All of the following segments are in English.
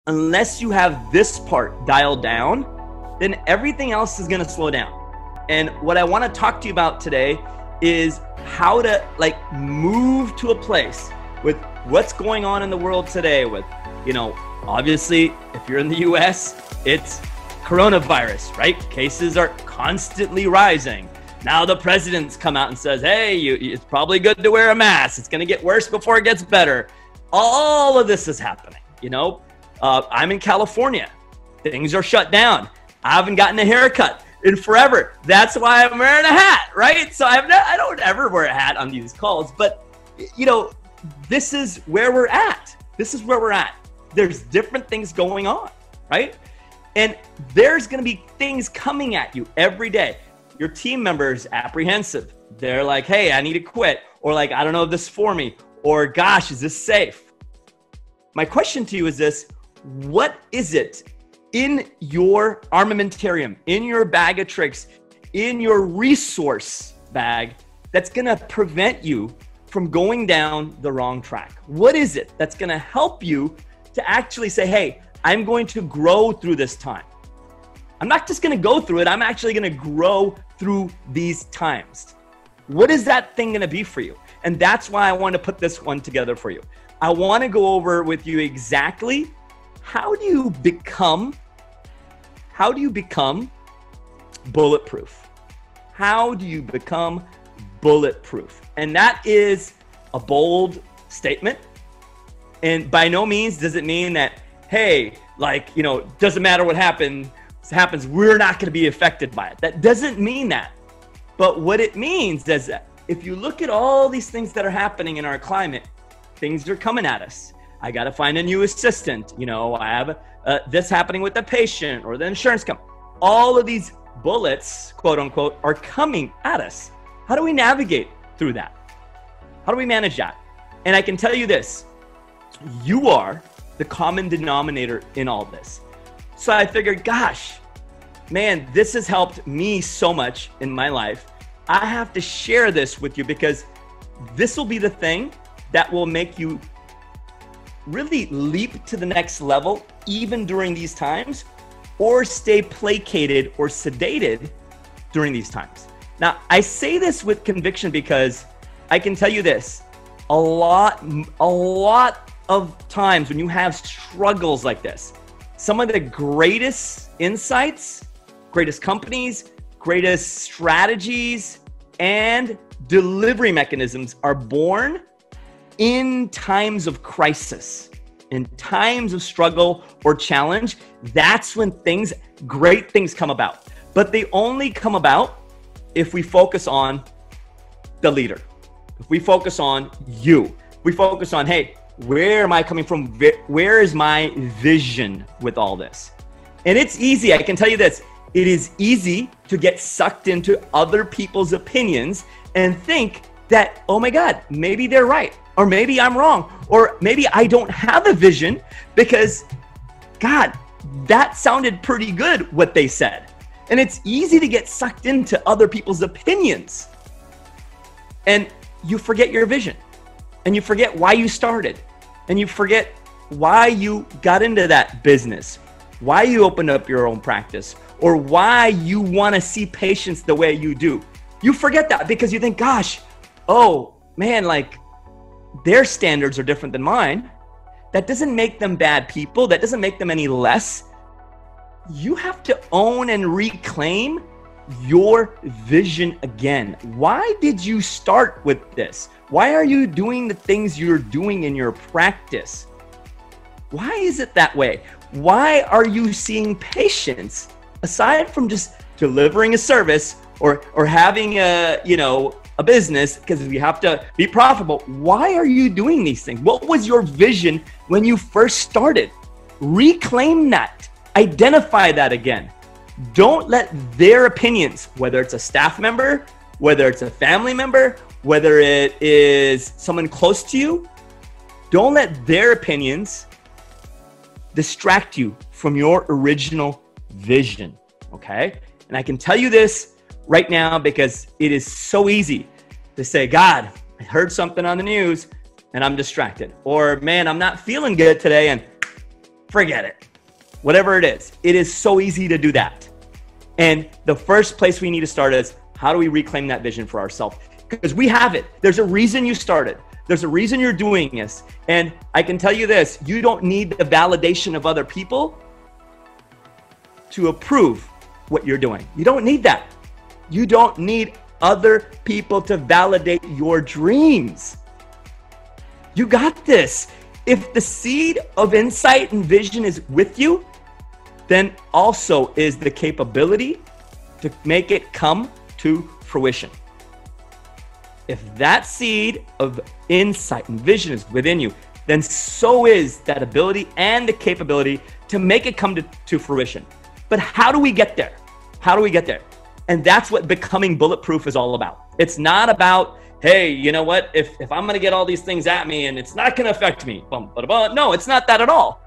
unless you have this part dialed down, then everything else is going to slow down. And what I want to talk to you about today is how to move to a place with what's going on in the world today with, obviously, if you're in the US, it's coronavirus, right? Cases are constantly rising. Now the president's come out and says, hey, it's probably good to wear a mask. It's going to get worse before it gets better. All of this is happening. I'm in California. Things are shut down. I haven't gotten a haircut in forever. That's why I'm wearing a hat, right? So I don't ever wear a hat on these calls, but this is where we're at. This is where we're at. There's different things going on, right? And there's going to be things coming at you every day. Your team member is apprehensive. They're like, hey, I need to quit. Or like, I don't know if this is for me. Or gosh, is this safe? My question to you is this: what is it in your armamentarium, in your bag of tricks, in your resource bag that's going to prevent you from going down the wrong track? What is it that's going to help you to actually say, hey, I'm going to grow through this time? I'm not just going to go through it. I'm actually going to grow through these times. What is that thing going to be for you? And that's why I want to put this one together for you. I want to go over with you exactly how do you become bulletproof? How do you become bulletproof? And that is a bold statement. And by no means does it mean that, hey, doesn't matter what happens, we're not going to be affected by it. That doesn't mean that. But what it means is that if you look at all these things that are happening in our climate, things are coming at us. I got to find a new assistant. I have this happening with the patient or the insurance company. All of these bullets, quote unquote, are coming at us. How do we navigate through that? How do we manage that? And I can tell you this: you are the common denominator in all this. So I figured, gosh, man, this has helped me so much in my life. I have to share this with you because this will be the thing that will make you really leap to the next level, even during these times, or stay placated or sedated during these times. Now, I say this with conviction because I can tell you this: a lot of times when you have struggles like this, some of the greatest insights, greatest companies, greatest strategies, and delivery mechanisms are born in times of crisis, in times of struggle or challenge. That's when great things come about. But they only come about if we focus on the leader. If we focus on you. We focus on, hey, where am I coming from? Where is my vision with all this? And it's easy. I can tell you this. It is easy to get sucked into other people's opinions and think that, oh my God, maybe they're right. Or maybe I'm wrong. Or maybe I don't have a vision because, God, that sounded pretty good what they said. And it's easy to get sucked into other people's opinions. And you forget your vision. And you forget why you started. And you forget why you got into that business. Why you opened up your own practice. Or why you want to see patients the way you do. You forget that because you think, gosh, oh man, their standards are different than mine. That doesn't make them bad people. That doesn't make them any less. You have to own and reclaim your vision again. Why did you start with this? Why are you doing the things you're doing in your practice? Why is it that way? Why are you seeing patients, aside from just delivering a service or having a business, because we have to be profitable? Why are you doing these things? What was your vision when you first started? Reclaim that. Identify that again. Don't let their opinions, whether it's a staff member, whether it's a family member, whether it is someone close to you, don't let their opinions distract you from your original vision, okay? And I can tell you this right now because it is so easy to say, God, I heard something on the news and I'm distracted. Or, man, I'm not feeling good today and forget it. Whatever it is so easy to do that. And the first place we need to start is, how do we reclaim that vision for ourselves? Because we have it. There's a reason you started. There's a reason you're doing this. And I can tell you this, you don't need the validation of other people to approve what you're doing. You don't need that. You don't need other people to validate your dreams. You got this. If the seed of insight and vision is with you, then also is the capability to make it come to fruition. If that seed of insight and vision is within you, then so is that ability and the capability to make it come to fruition. But how do we get there? How do we get there? And that's what becoming bulletproof is all about. It's not about, hey, you know what? If I'm going to get all these things at me and it's not going to affect me. No, it's not that at all.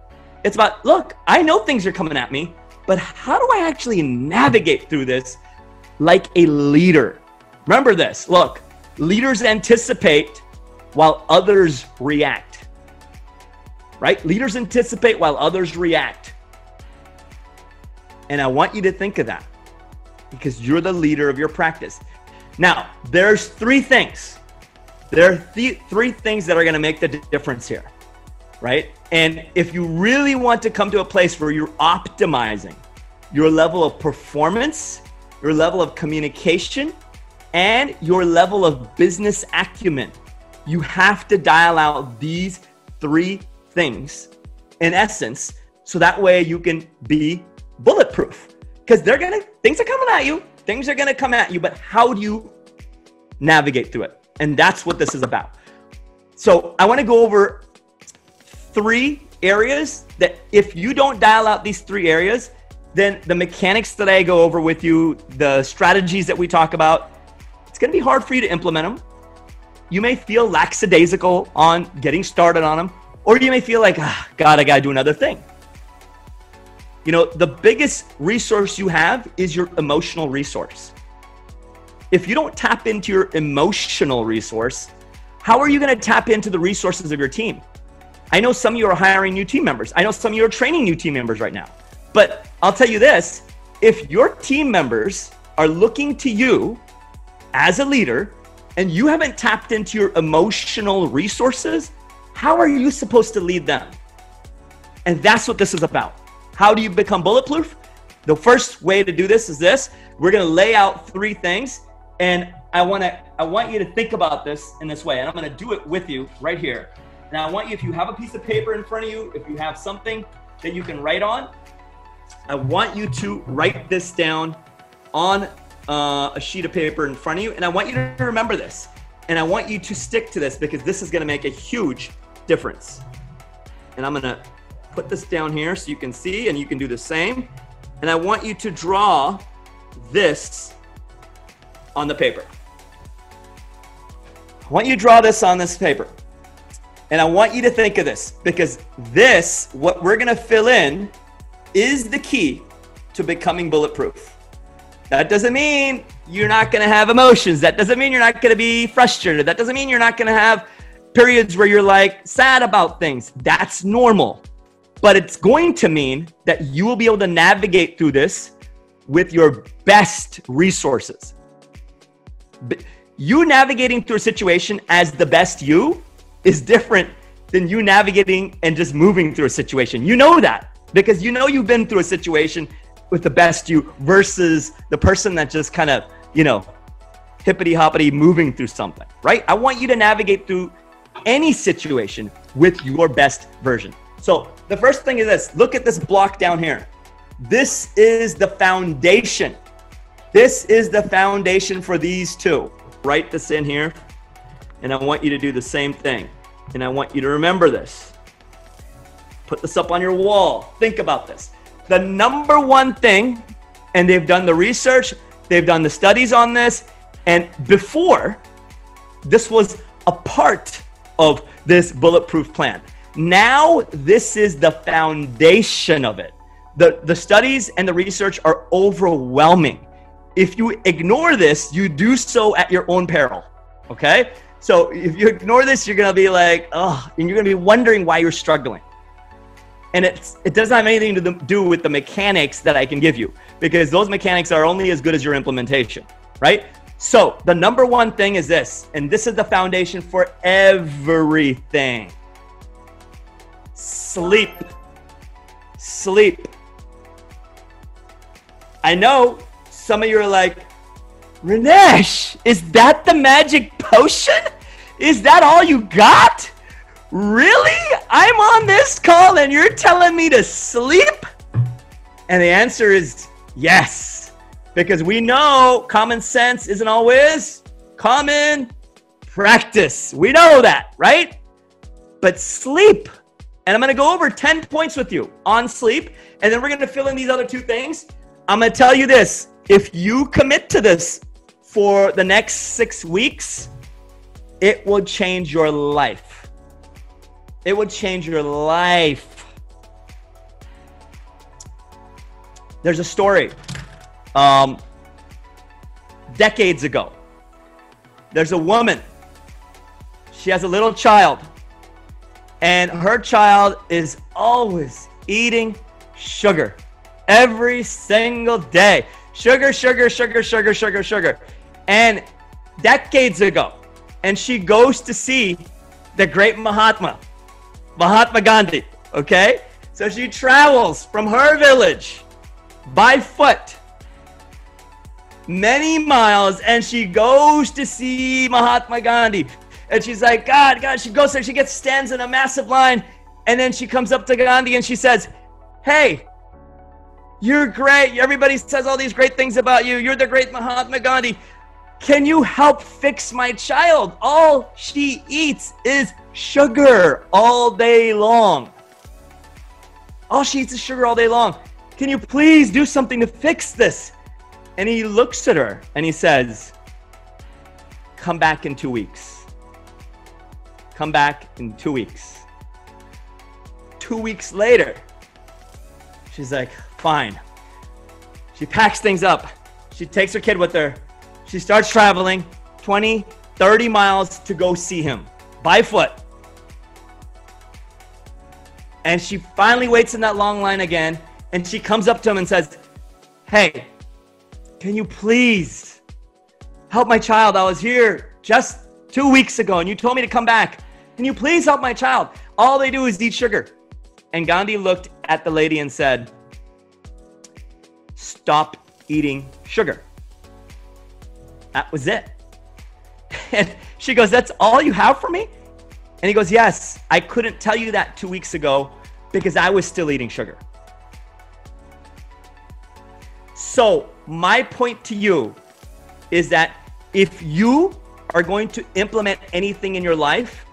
It's about, look, I know things are coming at me, but how do I actually navigate through this like a leader? Remember this. Look, leaders anticipate while others react. Right? Leaders anticipate while others react. And I want you to think of that because you're the leader of your practice. Now, there's three things. There are three things that are going to make the difference here, right? And if you really want to come to a place where you're optimizing your level of performance, your level of communication, and your level of business acumen, you have to dial out these three things in essence, so that way you can be bulletproof. Because things are coming at you. Things are going to come at you, but how do you navigate through it? And that's what this is about. So I want to go over three areas that if you don't dial out these three areas, then the mechanics that I go over with you, the strategies that we talk about, it's going to be hard for you to implement them. You may feel lackadaisical on getting started on them, or you may feel like, God, I got to do another thing. You know, the biggest resource you have is your emotional resource. If you don't tap into your emotional resource, how are you going to tap into the resources of your team? I know some of you are hiring new team members. I know some of you are training new team members right now. But I'll tell you this, if your team members are looking to you as a leader and you haven't tapped into your emotional resources, how are you supposed to lead them? And that's what this is about. How do you become bulletproof? The first way to do this is this. We're going to lay out three things, and I want you to think about this in this way, and I'm going to do it with you right here. Now, I want you, if you have a piece of paper in front of you, if you have something that you can write on, I want you to write this down on a sheet of paper in front of you, and I want you to remember this, and I want you to stick to this because this is going to make a huge difference. And I'm going to put this down here so you can see, and you can do the same. And I want you to draw this on the paper. I want you to draw this on this paper. And I want you to think of this because this, what we're going to fill in, is the key to becoming bulletproof. That doesn't mean you're not going to have emotions. That doesn't mean you're not going to be frustrated. That doesn't mean you're not going to have periods where you're like sad about things. That's normal. But it's going to mean that you will be able to navigate through this with your best resources. You navigating through a situation as the best you is different than you navigating and just moving through a situation. You know that because you know you've been through a situation with the best you versus the person that just kind of, hippity hoppity moving through something, right? I want you to navigate through any situation with your best version. So the first thing is this. Look at this block down here. This is the foundation. This is the foundation for these two. Write this in here. And I want you to do the same thing. And I want you to remember this. Put this up on your wall. Think about this. The number one thing, and they've done the research, they've done the studies on this, and before, this was a part of this bulletproof plan. Now, this is the foundation of it. The studies and the research are overwhelming. If you ignore this, you do so at your own peril, okay? So if you ignore this, you're going to be like, and you're going to be wondering why you're struggling. And it doesn't have anything to do with the mechanics that I can give you, because those mechanics are only as good as your implementation, right? So the number one thing is this, and this is the foundation for everything. Sleep. Sleep. I know some of you are like, Ranesh, is that the magic potion? Is that all you got? Really? I'm on this call and you're telling me to sleep? And the answer is yes, because we know common sense isn't always common practice. We know that, right? But sleep. And I'm going to go over 10 points with you on sleep, and then we're going to fill in these other 2 things. I'm going to tell you this. If you commit to this for the next 6 weeks, it will change your life. It will change your life. There's a story decades ago. There's a woman. She has a little child. And her child is always eating sugar every single day. Sugar, sugar, sugar, sugar, sugar, sugar. And decades ago, and she goes to see the great Mahatma Gandhi, okay? So she travels from her village by foot many miles, and she goes to see Mahatma Gandhi. And she's like, God, she goes there, stands in a massive line, and then she comes up to Gandhi and she says, hey, you're great. Everybody says all these great things about you. You're the great Mahatma Gandhi. Can you help fix my child? All she eats is sugar all day long. All she eats is sugar all day long. Can you please do something to fix this? And he looks at her and he says, come back in 2 weeks. Come back in 2 weeks. 2 weeks later, she's like, fine. She packs things up. She takes her kid with her. She starts traveling 20, 30 miles to go see him by foot. And she finally waits in that long line again. And she comes up to him and says, hey, can you please help my child? I was here just 2 weeks ago and you told me to come back. Can you please help my child? All they do is eat sugar. And Gandhi looked at the lady and said, stop eating sugar. That was it. And she goes, that's all you have for me? And he goes, yes, I couldn't tell you that 2 weeks ago because I was still eating sugar. So my point to you is that if you are going to implement anything in your life,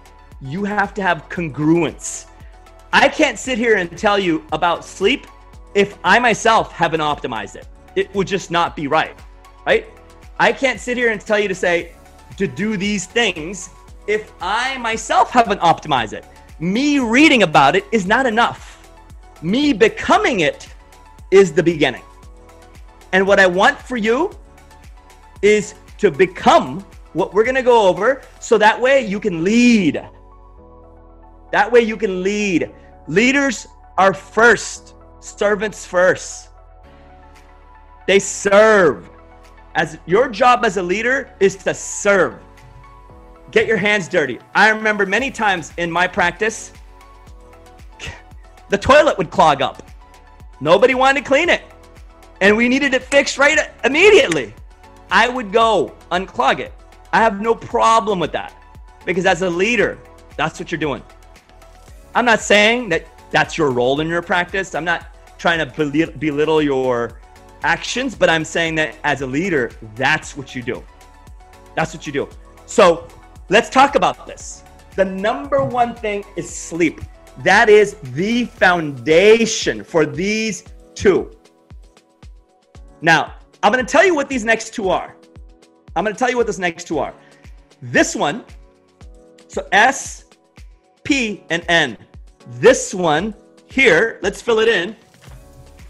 you have to have congruence. I can't sit here and tell you about sleep if I myself haven't optimized it. It would just not be right? I can't sit here and tell you to do these things if I myself haven't optimized it. Me reading about it is not enough. Me becoming it is the beginning. And what I want for you is to become what we're going to go over, so that way you can lead. That way you can lead. Leaders are first, servants first. They serve. As your job as a leader is to serve. Get your hands dirty. I remember many times in my practice, the toilet would clog up. Nobody wanted to clean it. And we needed it fixed right immediately. I would go unclog it. I have no problem with that, because as a leader, that's what you're doing. I'm not saying that that's your role in your practice. I'm not trying to belittle your actions, but I'm saying that as a leader, that's what you do. That's what you do. So let's talk about this. The number one thing is sleep. That is the foundation for these two. Now, I'm going to tell you what these next two are. This one, so S, P, and N. This one here, let's fill it in.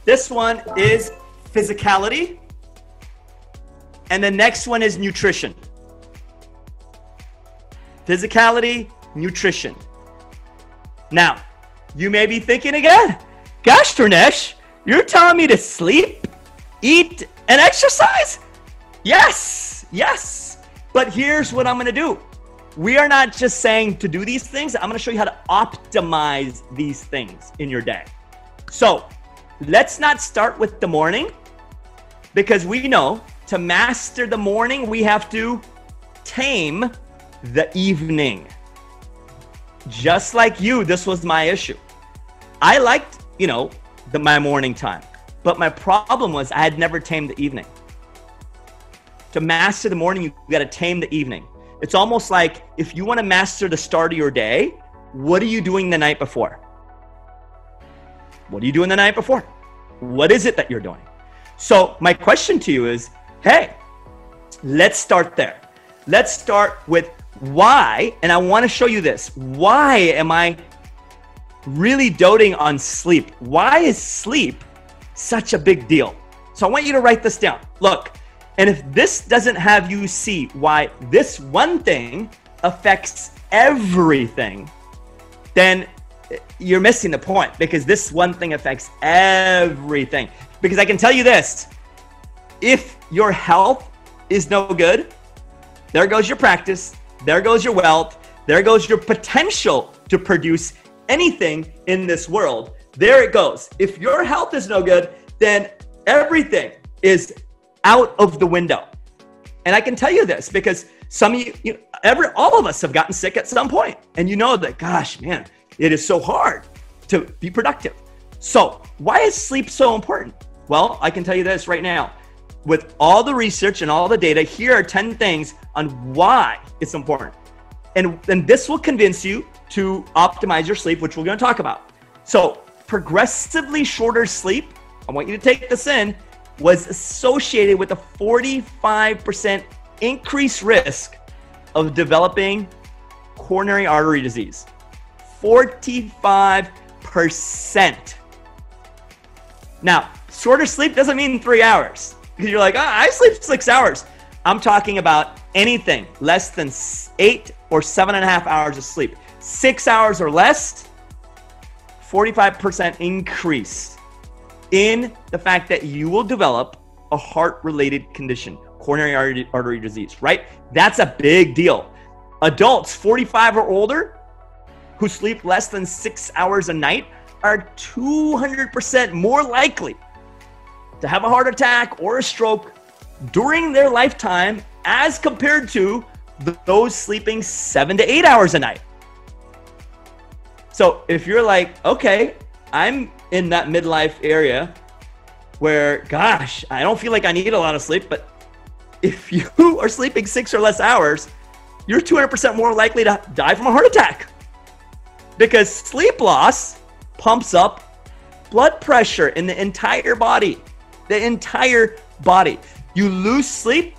This one is physicality. And the next one is nutrition. Physicality, nutrition. Now, you may be thinking again, Gosh, Ranesh, you're telling me to sleep, eat, and exercise? Yes, yes. But here's what I'm going to do. We are not just saying to do these things. I'm going to show you how to optimize these things in your day. So let's not start with the morning, because we know to master the morning, we have to tame the evening. Just like you, this was my issue. I liked, my morning time, but my problem was I had never tamed the evening. To master the morning, you got to tame the evening. It's almost like if you want to master the start of your day, what are you doing the night before? What are you doing the night before? What is it that you're doing? So my question to you is, hey, let's start there. Let's start with why, and I want to show you this. Why am I really doting on sleep? Why is sleep such a big deal? So I want you to write this down. Look, and if this doesn't have you see why this one thing affects everything, then you're missing the point, because this one thing affects everything. Because I can tell you this, if your health is no good, there goes your practice, there goes your wealth, there goes your potential to produce anything in this world. There it goes. If your health is no good, then everything is out of the window. And I can tell you this because some of you, all of us have gotten sick at some point. And you know that, gosh, man, it is so hard to be productive. So why is sleep so important? Well, I can tell you this right now. With all the research and all the data, here are 10 things on why it's important. And this will convince you to optimize your sleep, which we're going to talk about. So progressively shorter sleep, I want you to take this in, was associated with a 45% increased risk of developing coronary artery disease. 45%. Now, shorter sleep doesn't mean 3 hours. Because you're like, I sleep 6 hours. I'm talking about anything less than 8 or 7.5 hours of sleep. 6 hours or less, 45% increase in the fact that you will develop a heart-related condition, coronary artery disease, right? That's a big deal. Adults 45 or older who sleep less than 6 hours a night are 200% more likely to have a heart attack or a stroke during their lifetime as compared to those sleeping 7 to 8 hours a night. So if you're like, okay, I'm in that midlife area where, gosh, I don't feel like I need a lot of sleep, but if you are sleeping 6 or less hours, you're 200% more likely to die from a heart attack, because sleep loss pumps up blood pressure in the entire body. The entire body. You lose sleep,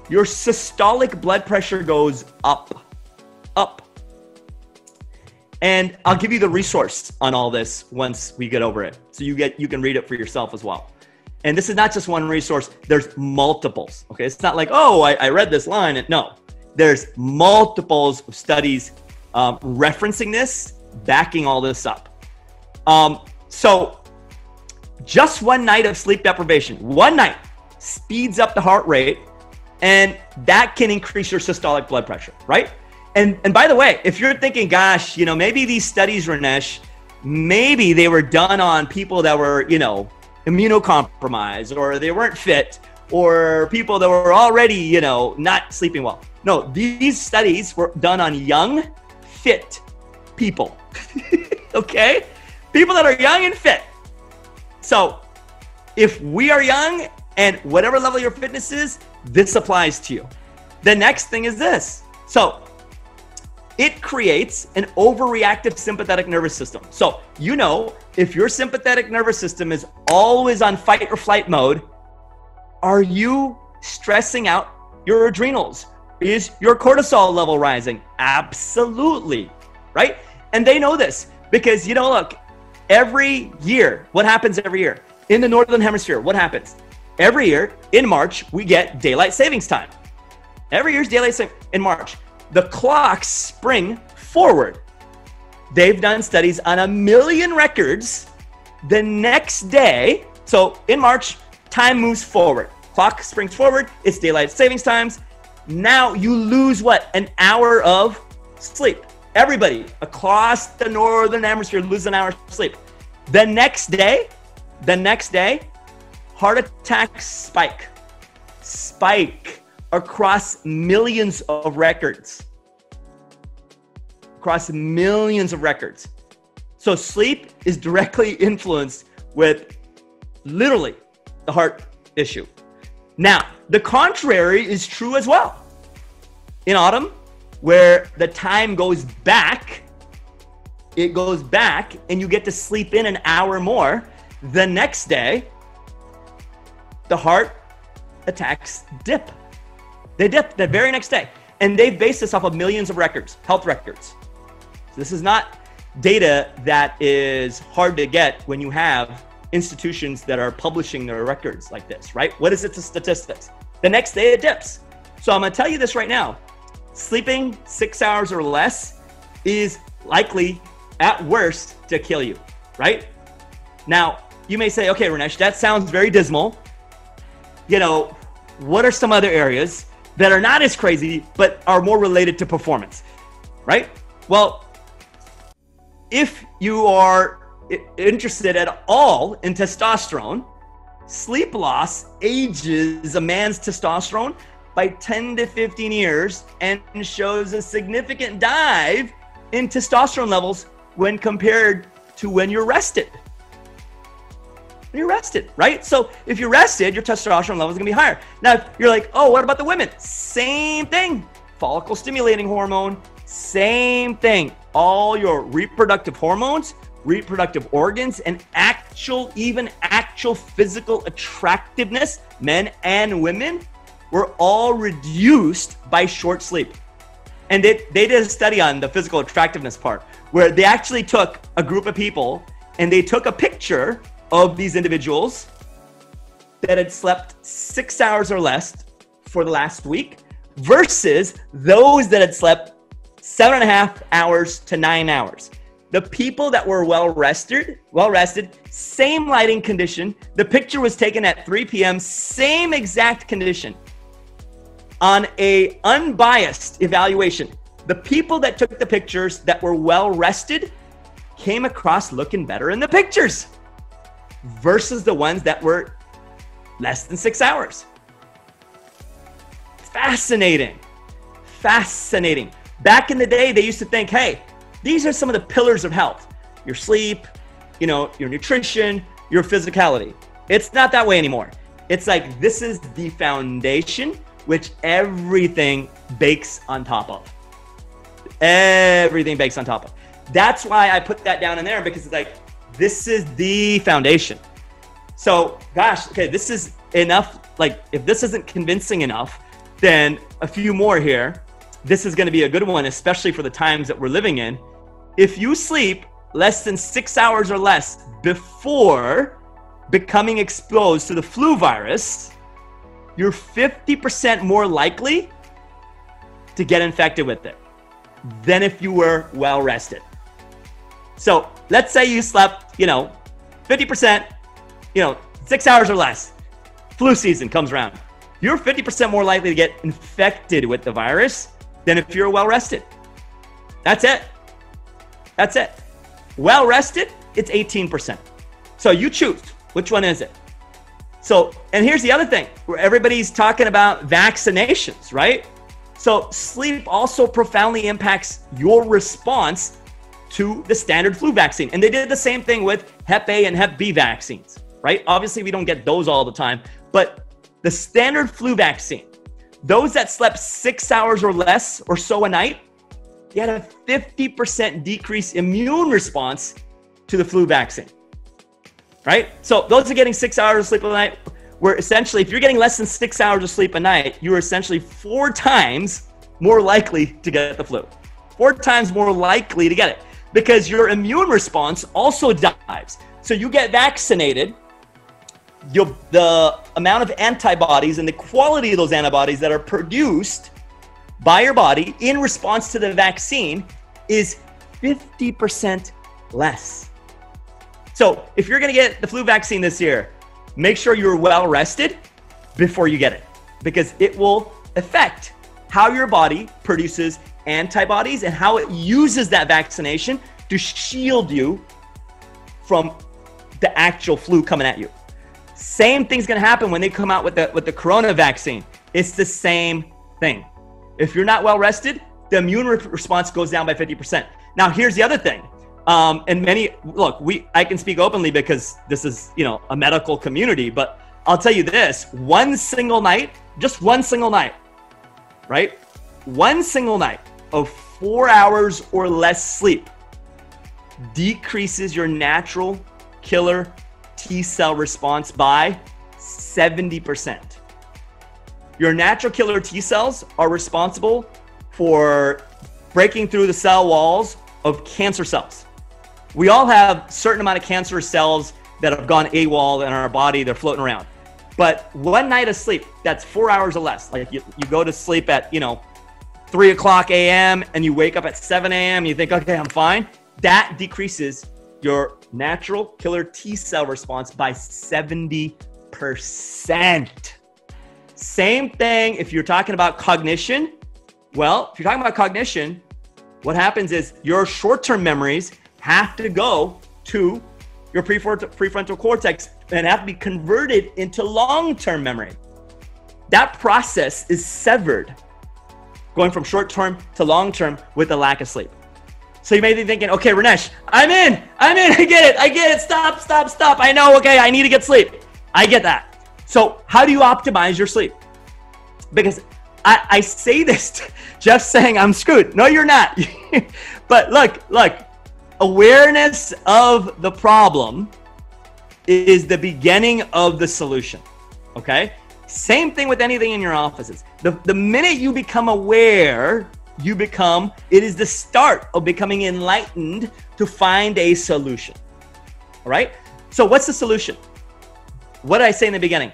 your systolic blood pressure goes up. And I'll give you the resource on all this once we get over it. So you can read it for yourself as well. And this is not just one resource, there's multiples. Okay, it's not like, oh, I read this line. And no, there's multiples of studies referencing this, backing all this up. So just one night of sleep deprivation, one night, speeds up the heart rate, and that can increase your systolic blood pressure, right? And by the way, if you're thinking, gosh, maybe these studies, Ranesh, maybe they were done on people that were, immunocompromised, or they weren't fit, or people that were already, not sleeping well. No, these studies were done on young, fit people, okay? People that are young and fit. So if we are young and whatever level your fitness is, this applies to you. The next thing is this. So it creates an overreactive sympathetic nervous system. So, if your sympathetic nervous system is always on fight or flight mode, are you stressing out your adrenals? Is your cortisol level rising? Absolutely, right? And they know this because, look, every year, what happens every year? In the Northern Hemisphere, what happens? Every year in March, we get daylight savings time. Every year's daylight savings in March. The clocks spring forward. They've done studies on 1 million records The next day, so in March, time moves forward. Clock springs forward. It's daylight savings times. Now you lose what? An hour of sleep. Everybody across the northern hemisphere loses an hour of sleep. The next day, heart attacks spike across millions of records. So sleep is directly influenced with literally the heart issue. Now, the contrary is true as well. In autumn, where the time goes back, and you get to sleep in an hour more, the next day, the heart attacks dip. They dip the very next day. And they've based this off of millions of records, health records. So this is not data that is hard to get when you have institutions that are publishing their records like this, right? What is it to statistics? The next day it dips. So I'm gonna tell you this right now. Sleeping 6 hours or less is likely, at worst, to kill you, right? Now, you may say, okay, Ranesh, that sounds very dismal. You know, what are some other areas that are not as crazy, but are more related to performance, right? Well, if you are interested at all in testosterone, sleep loss ages a man's testosterone by 10 to 15 years and shows a significant dive in testosterone levels when compared to when you're rested. When you're rested, right? So if you're rested, your testosterone level is gonna be higher. Now, if you're like, oh, what about the women? Same thing. Follicle stimulating hormone, same thing. All your reproductive hormones, reproductive organs, and actual physical attractiveness, men and women, were all reduced by short sleep. And they did a study on the physical attractiveness part, where they actually took a group of people and they took a picture of these individuals that had slept 6 hours or less for the last week versus those that had slept 7.5 hours to 9 hours. The people that were well rested, same lighting condition. The picture was taken at 3 p.m., same exact condition. On a unbiased evaluation, the people that took the pictures that were well rested came across looking better in the pictures versus the ones that were less than 6 hours. Fascinating. Back in the day, they used to think, hey, these are some of the pillars of health. Your sleep, your nutrition, your physicality. It's not that way anymore. It's like, this is the foundation which everything bakes on top of. Everything bakes on top of. That's why I put that down in there, because it's like, this is the foundation. So, gosh, okay, this is enough. Like, if this isn't convincing enough, then a few more here. This is going to be a good one, especially for the times that we're living in. If you sleep less than 6 hours or less before becoming exposed to the flu virus, you're 50% more likely to get infected with it than if you were well rested. So let's say you slept, 50%, 6 hours or less. Flu season comes around. You're 50% more likely to get infected with the virus than if you're well rested. That's it. Well rested, it's 18%. So you choose. Which one is it? So, and here's the other thing, where everybody's talking about vaccinations, right? So sleep also profoundly impacts your response to the standard flu vaccine. And they did the same thing with Hep A and Hep B vaccines, right? Obviously, we don't get those all the time, but the standard flu vaccine, those that slept 6 hours or less or so a night, they had a 50% decrease immune response to the flu vaccine, right? So those are getting 6 hours of sleep a night, where essentially, if you're getting less than 6 hours of sleep a night, you're essentially 4 times more likely to get the flu. 4 times more likely to get it, because your immune response also dives. So you get vaccinated, the amount of antibodies and the quality of those antibodies that are produced by your body in response to the vaccine is 50% less. So if you're going to get the flu vaccine this year, make sure you're well rested before you get it, because it will affect how your body produces antibodies and how it uses that vaccination to shield you from the actual flu coming at you. Same thing's going to happen when they come out with the corona vaccine. It's the same thing. If you're not well rested, the immune response goes down by 50%. Now, here's the other thing. I can speak openly because this is, a medical community, but I'll tell you this, one single night, right? One single night of 4 hours or less sleep decreases your natural killer T cell response by 70%. Your natural killer T cells are responsible for breaking through the cell walls of cancer cells. We all have a certain amount of cancerous cells that have gone AWOL in our body. They're floating around. But one night of sleep, that's 4 hours or less. Like you go to sleep at, 3 o'clock a.m. and you wake up at 7 a.m. You think, okay, I'm fine. That decreases your natural killer T cell response by 70%. Same thing if you're talking about cognition. Well, if you're talking about cognition, what happens is your short-term memories have to go to your prefrontal cortex and have to be converted into long-term memory. That process is severed, going from short-term to long-term with a lack of sleep. So you may be thinking, okay, Ranesh, I'm in, I get it, stop. I know, okay, I need to get sleep. I get that. So how do you optimize your sleep? Because I say this just saying I'm screwed. No, you're not. But look, awareness of the problem is the beginning of the solution, okay? Same thing with anything in your offices. The minute you become aware, it is the start of becoming enlightened to find a solution, all right? So what's the solution? What did I say in the beginning?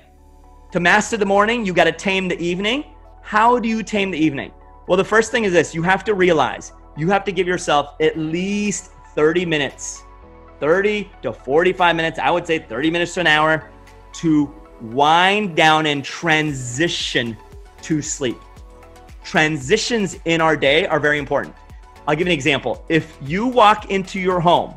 To master the morning, you got to tame the evening. How do you tame the evening? Well, the first thing is this. You have to realize you have to give yourself at least 30 minutes, 30 to 45 minutes. I would say 30 minutes to an hour to wind down and transition to sleep. Transitions in our day are very important. I'll give you an example. If you walk into your home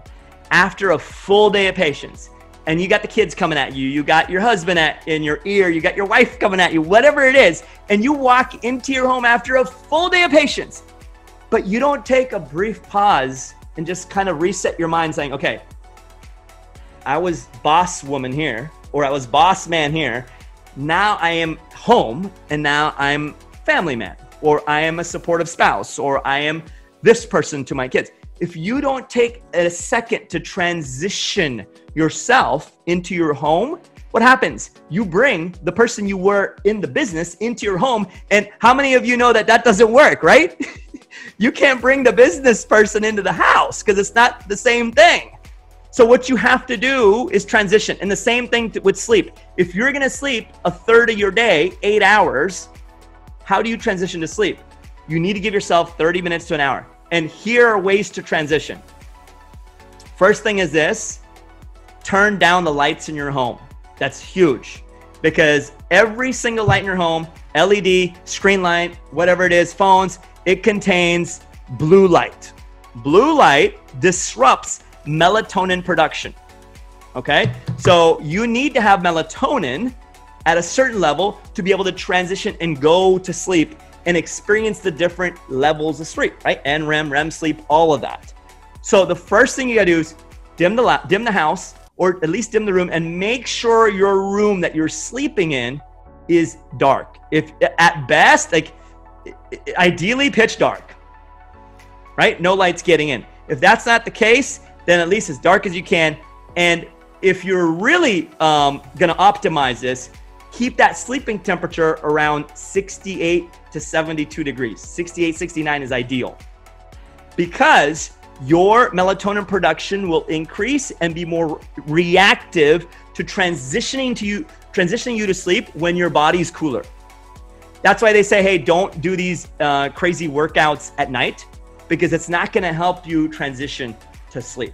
after a full day of patients, and you got the kids coming at you, you got your husband in your ear, you got your wife coming at you, whatever it is, and you walk into your home after a full day of patients, but you don't take a brief pause and just kind of reset your mind saying, okay, I was boss woman here, or I was boss man here, now I am home, and now I'm family man, or I am a supportive spouse, or I am this person to my kids. If you don't take a second to transition yourself into your home, what happens? You bring the person you were in the business into your home. And how many of you know that doesn't work, right? You can't bring the business person into the house because it's not the same thing. So what you have to do is transition. And the same thing with sleep. If you're going to sleep a third of your day, 8 hours, how do you transition to sleep? You need to give yourself 30 minutes to an hour. And here are ways to transition. First thing is this, turn down the lights in your home. That's huge because every single light in your home, LED, screen light, whatever it is, phones, it contains blue light. Blue light disrupts melatonin production, okay? So you need to have melatonin at a certain level to be able to transition and go to sleep and experience the different levels of sleep, right? NREM, REM sleep, all of that. So the first thing you gotta do is dim the house, or at least dim the room, and make sure your room that you're sleeping in is dark. If at best, like ideally pitch dark, right? No lights getting in. If that's not the case, then at least as dark as you can. And if you're really gonna optimize this, keep that sleeping temperature around 68 to 72 degrees. 68, 69 is ideal because your melatonin production will increase and be more reactive to transitioning you to sleep when your body's cooler. That's why they say, hey, don't do these crazy workouts at night because it's not going to help you transition to sleep.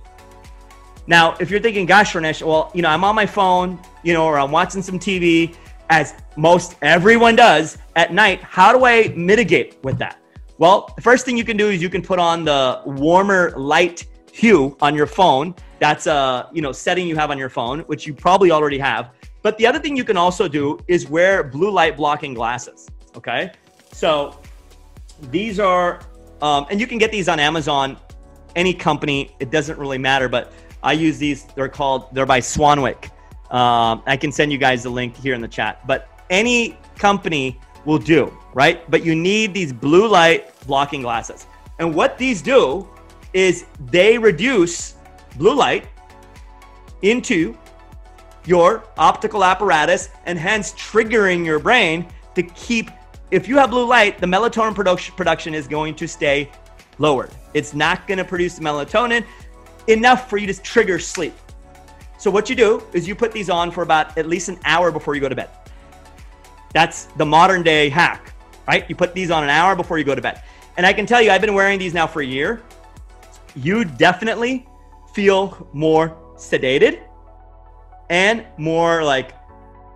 Now, if you're thinking, gosh, Ranesh, well, you know, I'm on my phone, you know, or I'm watching some TV, as most everyone does at night, how do I mitigate with that? Well, the first thing you can do is you can put on the warmer light hue on your phone. That's a, you know, setting you have on your phone, which you probably already have. But the other thing you can also do is wear blue light blocking glasses, okay? So these are, and you can get these on Amazon, any company, it doesn't really matter, but I use these, they're by Swanwick. I can send you guys the link here in the chat, but any company will do, right? But you need these blue light blocking glasses. And what these do is they reduce blue light into your optical apparatus and hence triggering your brain to keep, if you have blue light, the melatonin production is going to stay lowered. It's not going to produce the melatonin enough for you to trigger sleep. So what you do is you put these on for about at least an hour before you go to bed. That's the modern day hack, right? You put these on an hour before you go to bed. And I can tell you, I've been wearing these now for a year. You definitely feel more sedated and more like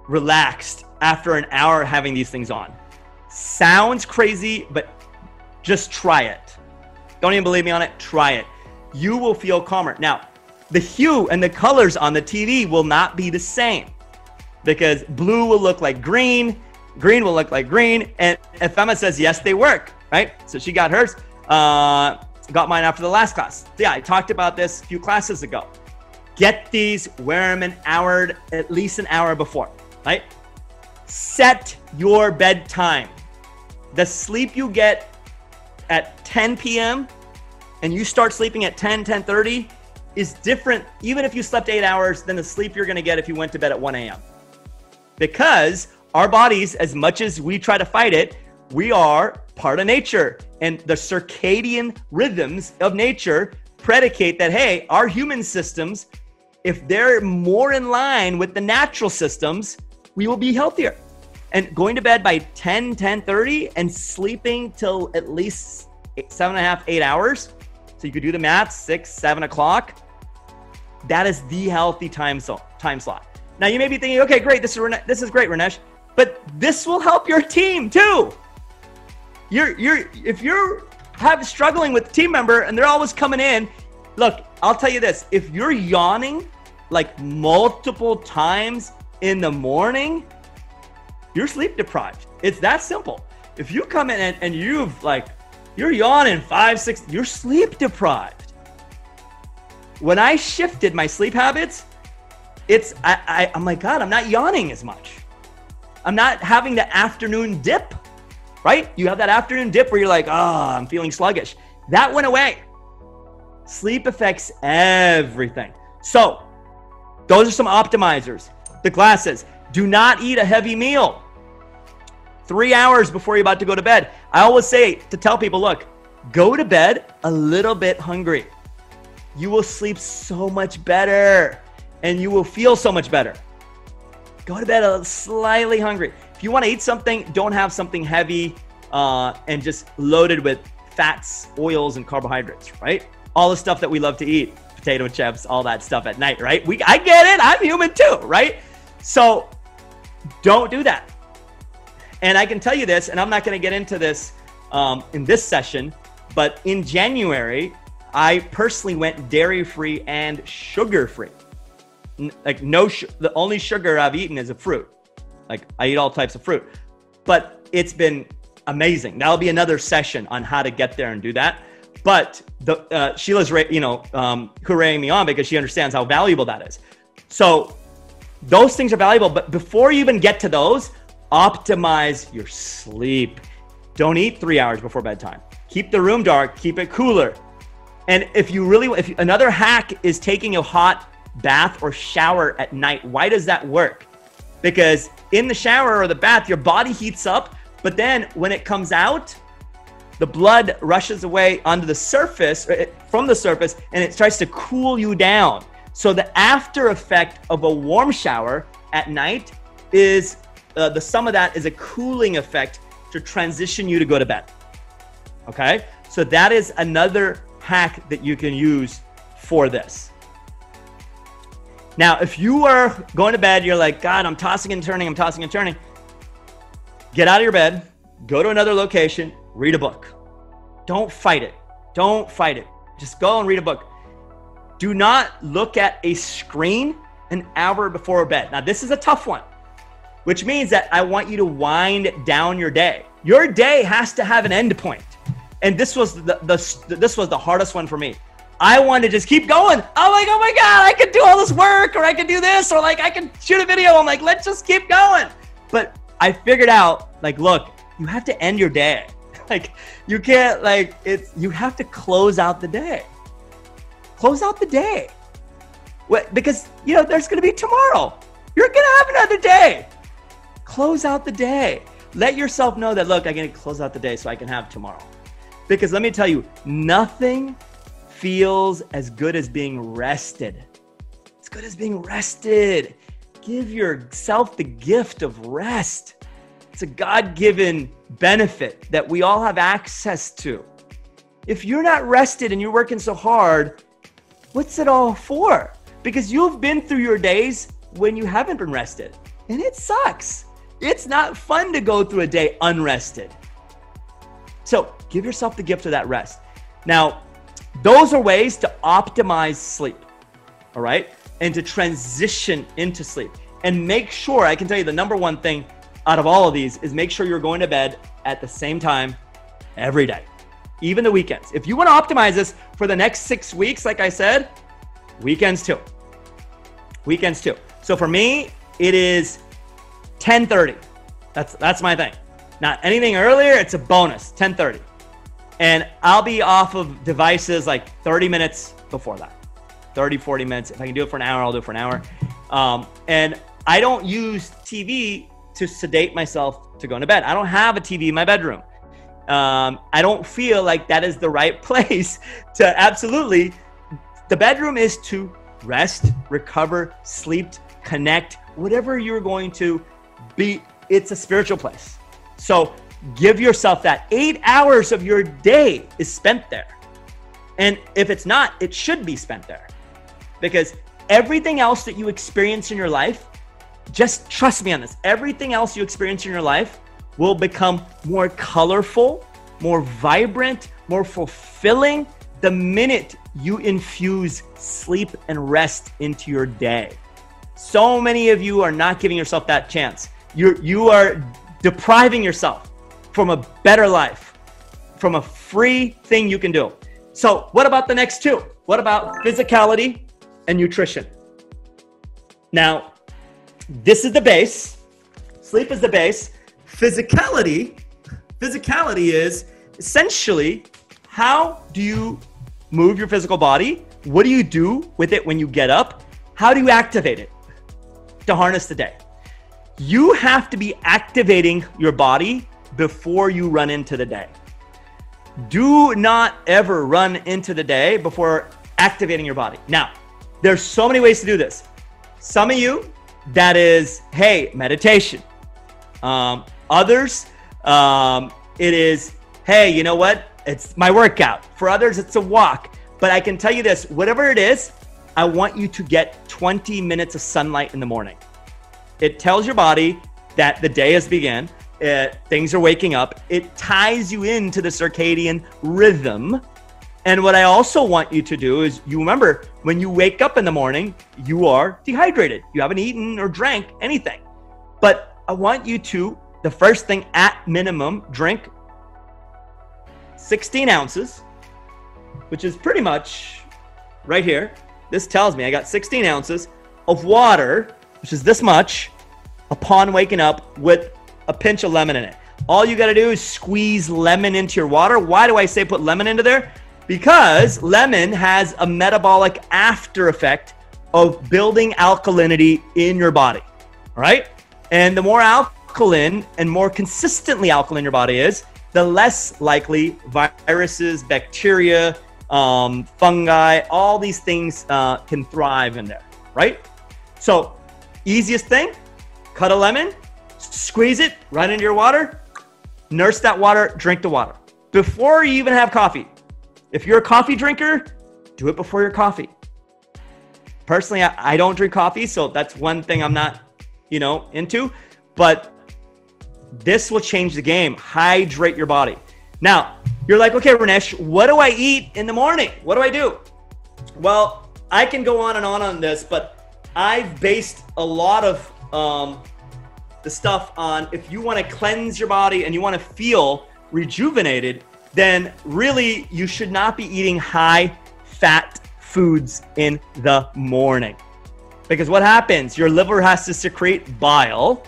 relaxed after an hour having these things on. Sounds crazy, but just try it. Don't even believe me on it, try it. You will feel calmer. Now, the hue and the colors on the TV will not be the same because blue will look like green, green will look like green, and Fema says, yes, they work, right? So she got hers, got mine after the last class. So yeah, I talked about this a few classes ago. Get these, wear them an hour, at least an hour before, right? Set your bedtime. The sleep you get at 10 p.m. and you start sleeping at 10:30 is different, even if you slept 8 hours, than the sleep you're gonna get if you went to bed at 1 a.m. Because our bodies, as much as we try to fight it, we are part of nature. And the circadian rhythms of nature predicate that, hey, our human systems, if they're more in line with the natural systems, we will be healthier. And going to bed by 10:30 and sleeping till at least 7.5, 8 hours. So you could do the math, 6, 7 o'clock. That is the healthy time slot. Now you may be thinking, okay, great, this is great, Ranesh, but this will help your team too. If you're struggling with a team member and they're always coming in, look, I'll tell you this, if you're yawning like multiple times in the morning, you're sleep deprived. It's that simple. If you come in and you're yawning 5, 6, you're sleep deprived. When I shifted my sleep habits, I'm like, God, I'm not yawning as much. I'm not having the afternoon dip, right? You have that afternoon dip where you're like, I'm feeling sluggish. That went away. Sleep affects everything. So those are some optimizers. The glasses. Do not eat a heavy meal 3 hours before you're about to go to bed. I always say to tell people, look, go to bed a little bit hungry. You will sleep so much better and you will feel so much better. Go to bed slightly hungry. If you want to eat something, don't have something heavy and just loaded with fats, oils, and carbohydrates, right? All the stuff that we love to eat, potato chips, all that stuff at night, right? I get it. I'm human too, right? So don't do that. And I can tell you this, and I'm not going to get into this in this session, but in January, I personally went dairy-free and sugar-free. Like the only sugar I've eaten is a fruit. Like I eat all types of fruit, but it's been amazing. That'll be another session on how to get there and do that. But Sheila's, hooray me on because she understands how valuable that is. So those things are valuable, but before you even get to those, optimize your sleep. Don't eat 3 hours before bedtime. Keep the room dark, keep it cooler. And if another hack is taking a hot bath or shower at night. Why does that work? Because in the shower or the bath, your body heats up, but then when it comes out, the blood rushes away onto the surface, from the surface, and it tries to cool you down. So the after effect of a warm shower at night is, the sum of that is a cooling effect to transition you to go to bed. Okay? So that is another hack that you can use for this. Now, if you are going to bed, you're like, God, I'm tossing and turning, get out of your bed, go to another location, read a book. Don't fight it. Don't fight it. Just go and read a book. Do not look at a screen an hour before bed. Now, this is a tough one, which means that I want you to wind down your day. Your day has to have an end point. And this was the hardest one for me. I wanted to just keep going. I'm like, oh my God, I could do all this work, or I could do this, or like I can shoot a video. I'm like, let's just keep going. But I figured out, like, look, you have to end your day. Like, you can't, like, you have to close out the day. Close out the day. Because, you know, there's going to be tomorrow. You're going to have another day. Close out the day. Let yourself know that, look, I'm going to close out the day so I can have tomorrow. Because let me tell you, nothing feels as good as being rested. As good as being rested. Give yourself the gift of rest. It's a God-given benefit that we all have access to. If you're not rested and you're working so hard, what's it all for? Because you've been through your days when you haven't been rested, and it sucks. It's not fun to go through a day unrested. So give yourself the gift of that rest. Now, those are ways to optimize sleep, all right? And to transition into sleep. And make sure, I can tell you the number one thing out of all of these is make sure you're going to bed at the same time every day, even the weekends. If you want to optimize this for the next 6 weeks, like I said, weekends too. Weekends too. So for me, it is 10:30. That's my thing. Not anything earlier, it's a bonus, 10:30. And I'll be off of devices like 30 minutes before that. 30, 40 minutes. If I can do it for an hour, I'll do it for an hour. And I don't use TV to sedate myself to go into bed. I don't have a TV in my bedroom. I don't feel like that is the right place to absolutely. The bedroom is to rest, recover, sleep, connect, whatever you're going to be. It's a spiritual place. So give yourself that. 8 hours of your day is spent there. And if it's not, it should be spent there. Because everything else that you experience in your life, just trust me on this, everything else you experience in your life will become more colorful, more vibrant, more fulfilling the minute you infuse sleep and rest into your day. So many of you are not giving yourself that chance. You are depriving yourself from a better life, from a free thing you can do. So what about the next two? What about physicality and nutrition? Now, this is the base. Sleep is the base. Physicality is essentially, how do you move your physical body? What do you do with it when you get up? How do you activate it to harness the day? You have to be activating your body before you run into the day. Do not ever run into the day before activating your body. Now, there's so many ways to do this. Some of you, that is, hey, meditation. Others, it is, hey, you know what? It's my workout. For others, it's a walk. But I can tell you this, whatever it is, I want you to get 20 minutes of sunlight in the morning. It tells your body that the day has begun. Things are waking up. It ties you into the circadian rhythm. And what I also want you to do is, you remember, when you wake up in the morning, you are dehydrated. You haven't eaten or drank anything. But I want you to, the first thing at minimum, drink 16 ounces, which is pretty much right here. This tells me I got 16 ounces of water, which is this much, upon waking up, with a pinch of lemon in it. All you got to do is squeeze lemon into your water. Why do I say put lemon into there? Because lemon has a metabolic after effect of building alkalinity in your body, all right? And the more alkaline and more consistently alkaline your body is, the less likely viruses, bacteria, fungi, all these things can thrive in there, right? So easiest thing, cut a lemon, squeeze it right into your water, nurse that water, drink the water. Before you even have coffee. If you're a coffee drinker, do it before your coffee. Personally, I don't drink coffee, so that's one thing I'm not, into. But this will change the game. Hydrate your body. Now, you're like, okay, Ranesh, what do I eat in the morning? What do I do? Well, I can go on and on this, but I've based a lot of the stuff on, if you want to cleanse your body and you want to feel rejuvenated, then really you should not be eating high fat foods in the morning. Because what happens, your liver has to secrete bile.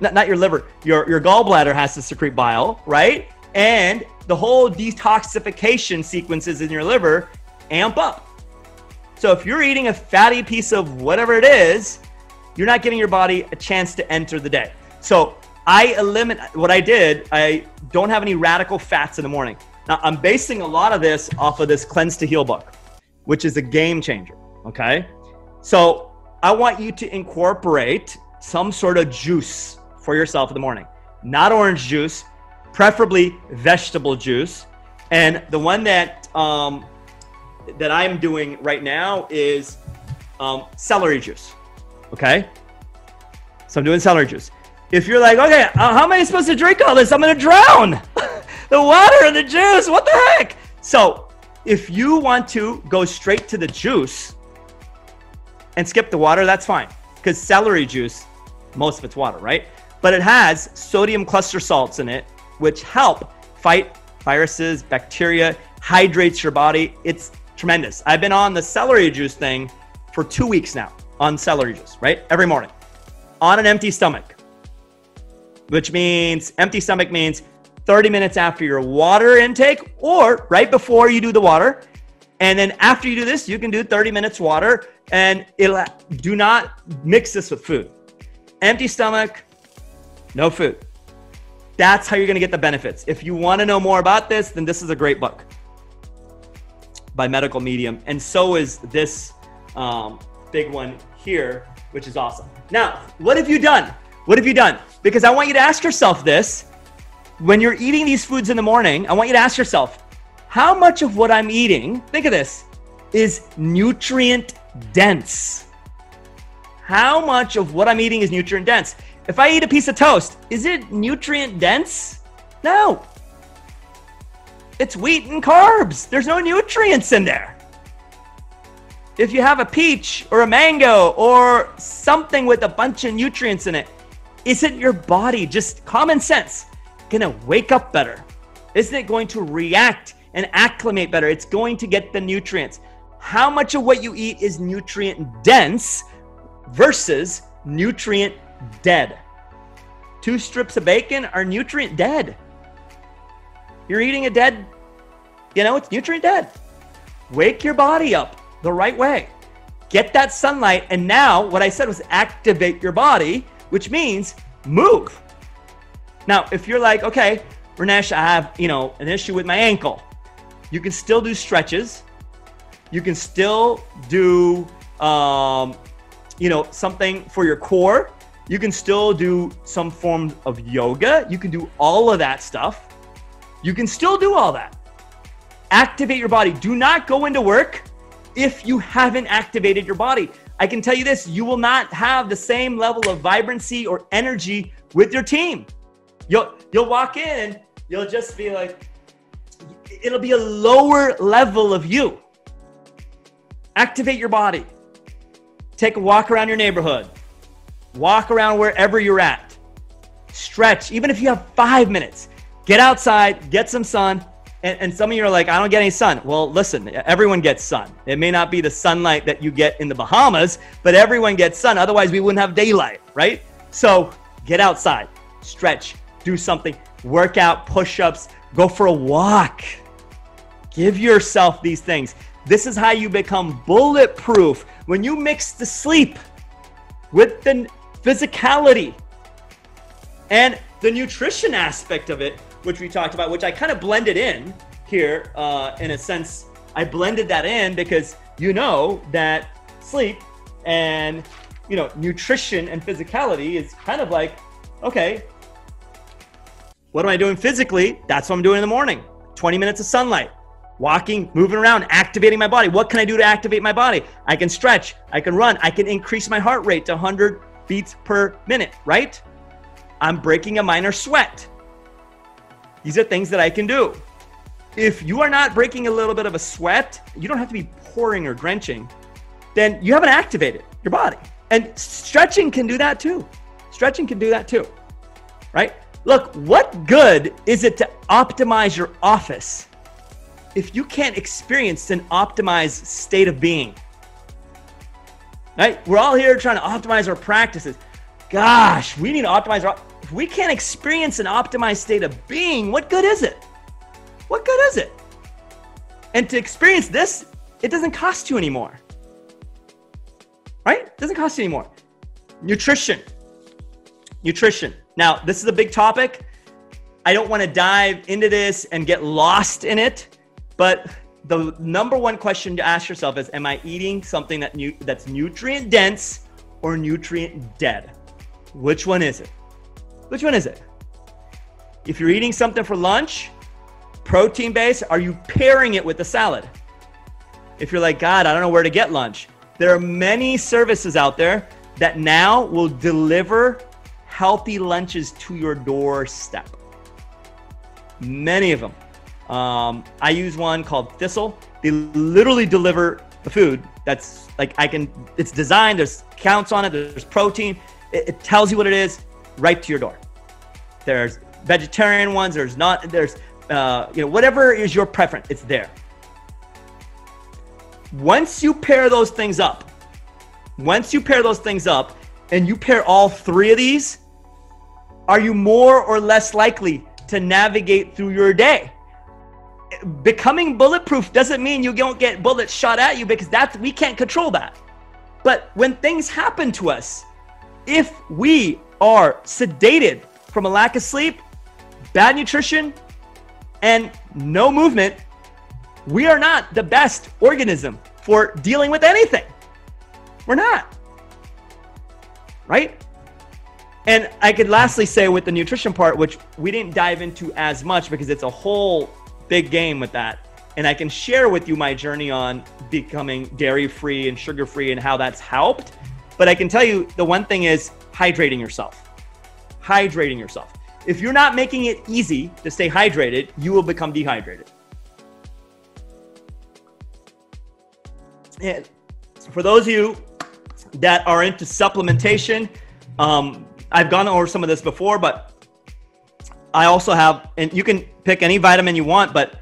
Not your liver, your gallbladder has to secrete bile, right? And the whole detoxification sequences in your liver amp up. So if you're eating a fatty piece of whatever it is, you're not giving your body a chance to enter the day. So I don't have any radical fats in the morning. Now I'm basing a lot of this off of this Cleanse to Heal book, which is a game changer, okay? So I want you to incorporate some sort of juice for yourself in the morning. Not orange juice, preferably vegetable juice. And the one that I'm doing right now is celery juice, okay? So I'm doing celery juice. If you're like, okay, how am I supposed to drink all this? I'm gonna drown. The water and the juice, what the heck? So if you want to go straight to the juice and skip the water, that's fine. Because celery juice, most of it's water, right? But it has sodium cluster salts in it, which help fight viruses, bacteria, hydrates your body. It's tremendous. I've been on the celery juice thing for 2 weeks now, on celery juice, right? Every morning, on an empty stomach, which means empty stomach means 30 minutes after your water intake or right before you do the water. And then after you do this, you can do 30 minutes water, and do not mix this with food. Empty stomach, no food. That's how you're going to get the benefits. If you want to know more about this, then this is a great book by Medical Medium. And so is this big one here, which is awesome. Now, what have you done? What have you done? Because I want you to ask yourself this. When you're eating these foods in the morning, I want you to ask yourself, how much of what I'm eating, think of this, is nutrient dense? How much of what I'm eating is nutrient dense? If I eat a piece of toast, is it nutrient dense? No. It's wheat and carbs. There's no nutrients in there. If you have a peach or a mango or something with a bunch of nutrients in it, isn't your body, just common sense, gonna wake up better? Isn't it going to react and acclimate better? It's going to get the nutrients. How much of what you eat is nutrient dense versus nutrient dead? 2 strips of bacon are nutrient dead. You're eating a dead, it's nutrient dead. Wake your body up the right way. Get that sunlight. And now what I said was activate your body, which means move. Now, if you're like, okay, Ranesh, I have, an issue with my ankle. You can still do stretches. You can still do, something for your core. You can still do some form of yoga. You can do all of that stuff. You can still do all that. Activate your body. Do not go into work if you haven't activated your body. I can tell you this, you will not have the same level of vibrancy or energy with your team. You'll walk in, you'll just be like, it'll be a lower level of you. Activate your body. Take a walk around your neighborhood. Walk around wherever you're at. Stretch, even if you have 5 minutes. Get outside, get some sun. And some of you are like, I don't get any sun. Well, listen, everyone gets sun. It may not be the sunlight that you get in the Bahamas, but everyone gets sun. Otherwise, we wouldn't have daylight, right? So get outside, stretch, do something, work out, push-ups, go for a walk. Give yourself these things. This is how you become bulletproof. When you mix the sleep with the physicality and the nutrition aspect of it, which we talked about, which I kind of blended in here in a sense. I blended that in because that sleep and nutrition and physicality is kind of like, okay, what am I doing physically? That's what I'm doing in the morning. 20 minutes of sunlight. walking, moving around, activating my body. What can I do to activate my body? I can stretch, I can run, I can increase my heart rate to 100 beats per minute, right? I'm breaking a minor sweat. These are things that I can do. If you are not breaking a little bit of a sweat, you don't have to be pouring or drenching, then you haven't activated your body. And stretching can do that too. Stretching can do that too, right? Look, what good is it to optimize your office if you can't experience an optimized state of being? Right? We're all here trying to optimize our practices. Gosh, we need to optimize our, if we can't experience an optimized state of being, what good is it? What good is it? And to experience this, it doesn't cost you anymore. Right? It doesn't cost you anymore. Nutrition. Nutrition. Now, this is a big topic. I don't want to dive into this and get lost in it, but the number one question to ask yourself is, am I eating something that's nutrient dense or nutrient dead? Which one is it? Which one is it? If you're eating something for lunch, protein based, are you pairing it with a salad? If you're like, God, I don't know where to get lunch. There are many services out there that now will deliver healthy lunches to your doorstep. Many of them. I use one called Thistle. They literally deliver the food that's like, it's designed, there's counts on it, there's protein. It tells you what it is right to your door. There's vegetarian ones, there's whatever is your preference, it's there. Once you pair those things up, and you pair all three of these, are you more or less likely to navigate through your day? Becoming bulletproof doesn't mean you don't get bullets shot at you, because we can't control that. But when things happen to us, if we are sedated from a lack of sleep, bad nutrition, and no movement, we are not the best organism for dealing with anything. We're not. Right? And I could lastly say with the nutrition part, which we didn't dive into as much because it's a whole big game with that. And I can share with you my journey on becoming dairy-free and sugar-free and how that's helped. But I can tell you the one thing is hydrating yourself. Hydrating yourself. If you're not making it easy to stay hydrated, you will become dehydrated. And for those of you that are into supplementation, I've gone over some of this before, but I also have, and you can pick any vitamin you want, but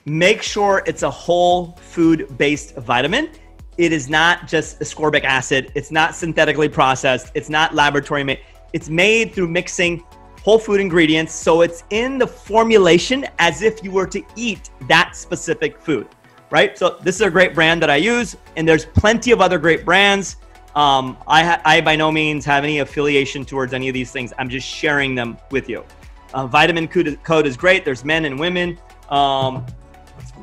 make sure it's a whole food-based vitamin. It is not just ascorbic acid. It's not synthetically processed. It's not laboratory made. It's made through mixing whole food ingredients. So it's in the formulation as if you were to eat that specific food, right? So this is a great brand that I use, and there's plenty of other great brands. I by no means have any affiliation towards any of these things. I'm just sharing them with you. Vitamin code is great. There's men and women.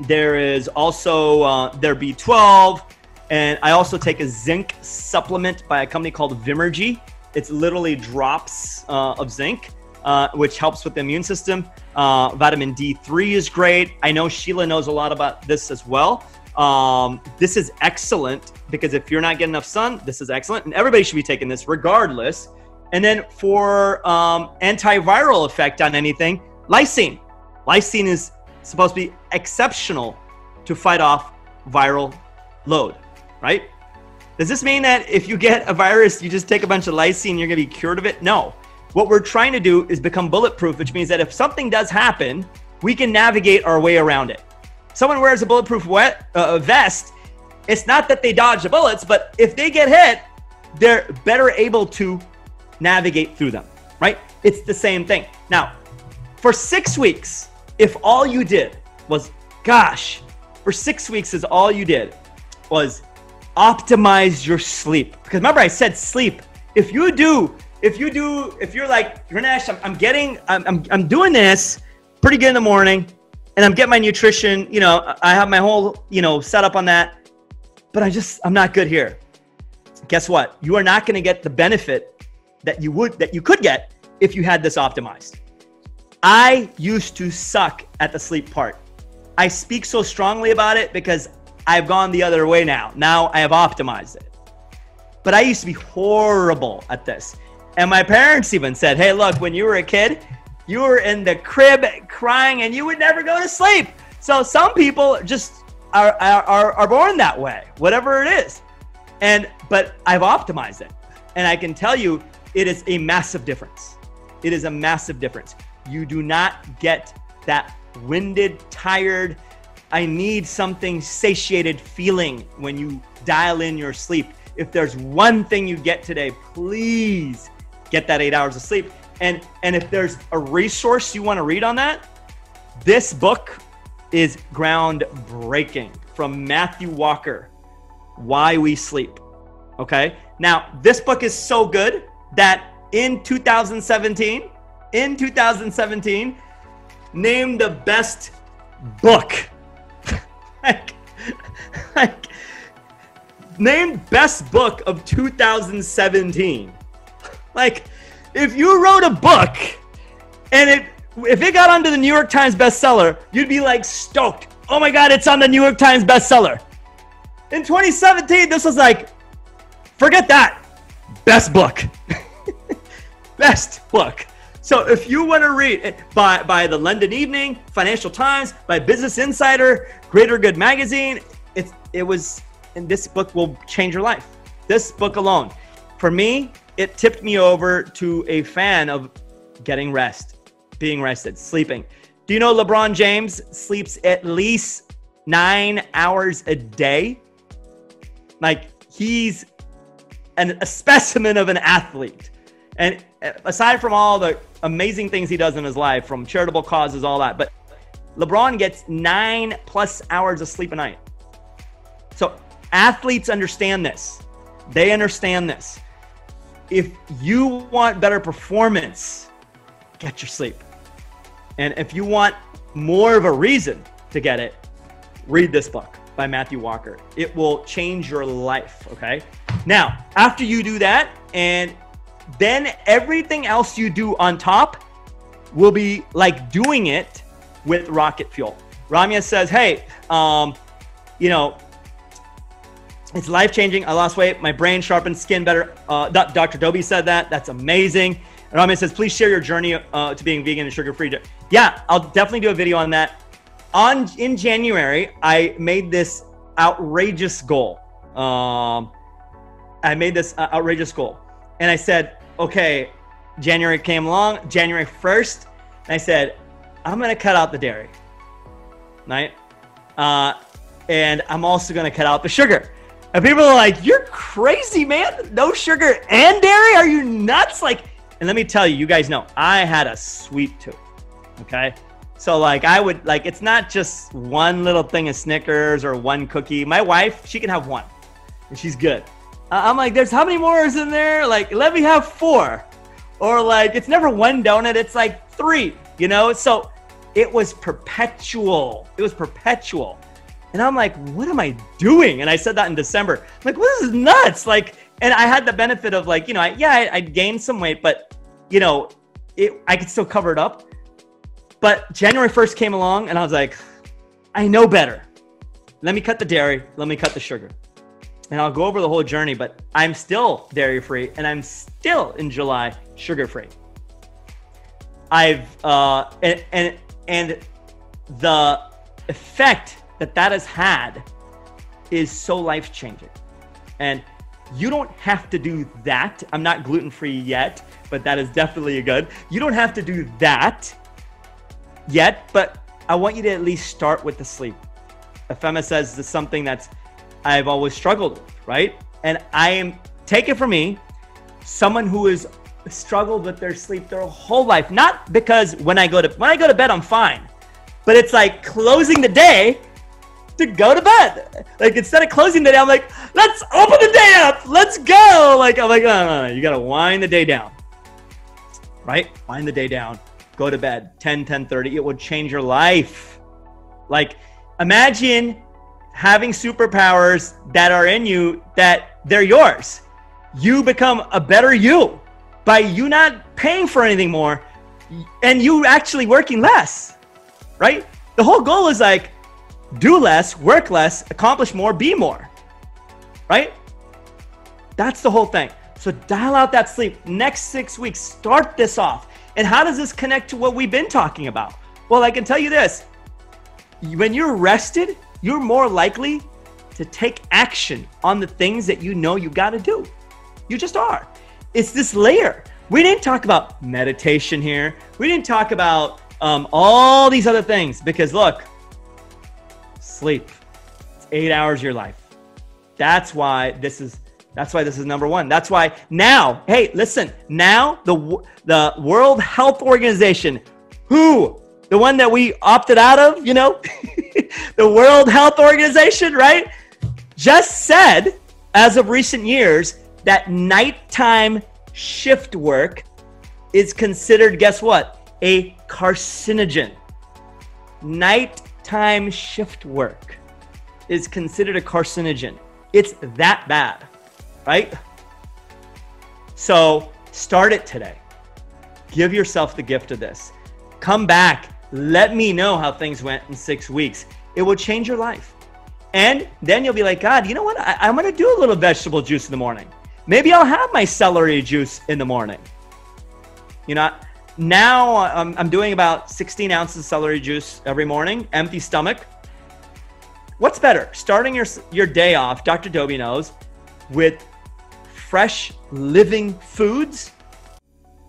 There is also their B12. And I also take a zinc supplement by a company called Vimergy. It's literally drops of zinc, which helps with the immune system. Vitamin D3 is great. I know Sheila knows a lot about this as well. This is excellent because if you're not getting enough sun, this is excellent. And everybody should be taking this regardless. And then for antiviral effect on anything, lysine. Lysine is supposed to be exceptional to fight off viral load, right? Does this mean that if you get a virus, you just take a bunch of lysine, you're gonna be cured of it? No. What we're trying to do is become bulletproof, which means that if something does happen, we can navigate our way around it. Someone wears a bulletproof vest, it's not that they dodge the bullets, but if they get hit, they're better able to navigate through them, right? It's the same thing. Now, for 6 weeks, if all you did was, for 6 weeks is all you did was optimize your sleep. Because remember I said sleep. If you're like, Ranesh, I'm doing this pretty good in the morning, and I'm getting my nutrition, I have my whole, setup on that, but I'm not good here. Guess what? You are not going to get the benefit that you could get if you had this optimized. I used to suck at the sleep part. I speak so strongly about it because I've gone the other way now. Now I have optimized it. But I used to be horrible at this. And my parents even said, hey, look, when you were a kid, you were in the crib crying and you would never go to sleep. So some people just are born that way, whatever it is. But I've optimized it. And I can tell you, it is a massive difference. It is a massive difference. You do not get that winded, tired, I need something satiated feeling when you dial in your sleep. If there's one thing you get today, please get that 8 hours of sleep. And if there's a resource you want to read on that, this book is groundbreaking from Matthew Walker, Why We Sleep. Okay. Now, this book is so good that in 2017, named the best book. Named best book of 2017. Like, if you wrote a book and if it got onto the New York Times bestseller, you'd be like stoked. Oh my God, it's on the New York Times bestseller. In 2017, this was like, forget that. Best book. Best book. So if you want to read it by the London Evening, Financial Times, by Business Insider, Greater Good Magazine, and this book will change your life. This book alone. For me, it tipped me over to a fan of getting rest, being rested, sleeping. Do you know LeBron James sleeps at least 9 hours a day? Like, he's a specimen of an athlete. And aside from all the amazing things he does in his life, from charitable causes, all that, but LeBron gets 9+ hours of sleep a night. So athletes understand this. They understand this. If you want better performance, get your sleep. And if you want more of a reason to get it, read this book by Matthew Walker. It will change your life, okay? Now, after you do that, and then everything else you do on top will be like doing it with rocket fuel. Ramya says, hey, you know, it's life-changing. I lost weight. My brain sharpened, skin better. Dr. Dobie said that. That's amazing. And Ramya says, please share your journey to being vegan and sugar-free. Yeah, I'll definitely do a video on that. In January, I made this outrageous goal. And I said, okay, January came along, January 1st, and I said, I'm going to cut out the dairy, right? And I'm also going to cut out the sugar. And people are like, you're crazy, man. No sugar and dairy? Are you nuts? Like, and let me tell you, you guys know, I had a sweet tooth, okay? So like it's not just one little thing of Snickers or one cookie. My wife, she can have one and she's good. I'm like, there's how many more is in there? Like, let me have 4. Or like, it's never one donut, it's like 3, you know? So it was perpetual. It was perpetual. And I'm like, what am I doing? And I said that in December. I'm like, well, this is nuts. Like, and I had the benefit of like, you know, I gained some weight, but you know, I could still cover it up. But January 1st came along and I was like, I know better. Let me cut the dairy. Let me cut the sugar. And I'll go over the whole journey, but I'm still dairy-free and I'm still in July sugar-free. And the effect that has had is so life-changing. And you don't have to do that. I'm not gluten-free yet, but that is definitely good. You don't have to do that yet, but I want you to at least start with the sleep. Efema says this is something that's I've always struggled with, right? And take it from me, someone who has struggled with their sleep their whole life. Not because when I go to bed, I'm fine, but it's like closing the day to go to bed. Like instead of closing the day, I'm like, let's open the day up. Let's go. Like, I'm like, no. You got to wind the day down, right? Wind the day down, go to bed, 10:30. It would change your life. Like imagine having superpowers that are in you, that they're yours. You become a better you by you not paying for anything more and you actually working less, right? The whole goal is like, do less, work less, accomplish more, be more, right? That's the whole thing. So dial out that sleep. Next 6 weeks, start this off. And how does this connect to what we've been talking about? Well, I can tell you this. When you're rested, you're more likely to take action on the things that you know you got to do. You just are. It's this layer. We didn't talk about meditation here. We didn't talk about all these other things because look, sleep. It's 8 hours of your life. That's why this is number one. That's why now, hey, listen, now the World Health Organization, the one that we opted out of, the World Health Organization, right? Just said, as of recent years, that nighttime shift work is considered, guess what? A carcinogen. Nighttime shift work is considered a carcinogen. It's that bad, right? So start it today. Give yourself the gift of this. Come back. Let me know how things went in 6 weeks. It will change your life. And then you'll be like, God, you know what? I'm going to do a little vegetable juice in the morning. Maybe I'll have my celery juice in the morning. Now I'm doing about 16 ounces of celery juice every morning, empty stomach. What's better? Starting your day off, Dr. Dobie knows, with fresh living foods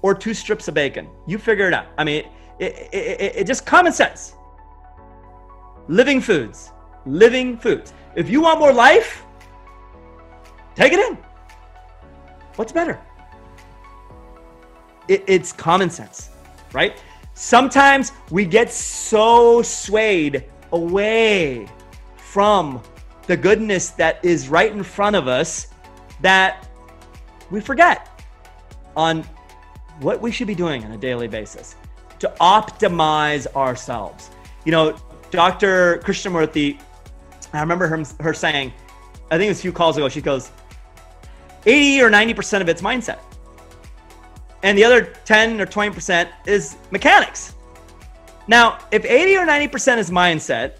or 2 strips of bacon. You figure it out. I mean, it just common sense. Living foods. Living foods. If you want more life, take it in. What's better? It's common sense, right? Sometimes we get so swayed away from the goodness that is right in front of us that we forget on what we should be doing on a daily basis to optimize ourselves. Dr. Krishnamurti, I remember her saying, I think it was a few calls ago, she goes, 80 or 90% of it's mindset. And the other 10 or 20% is mechanics. Now, if 80 or 90% is mindset,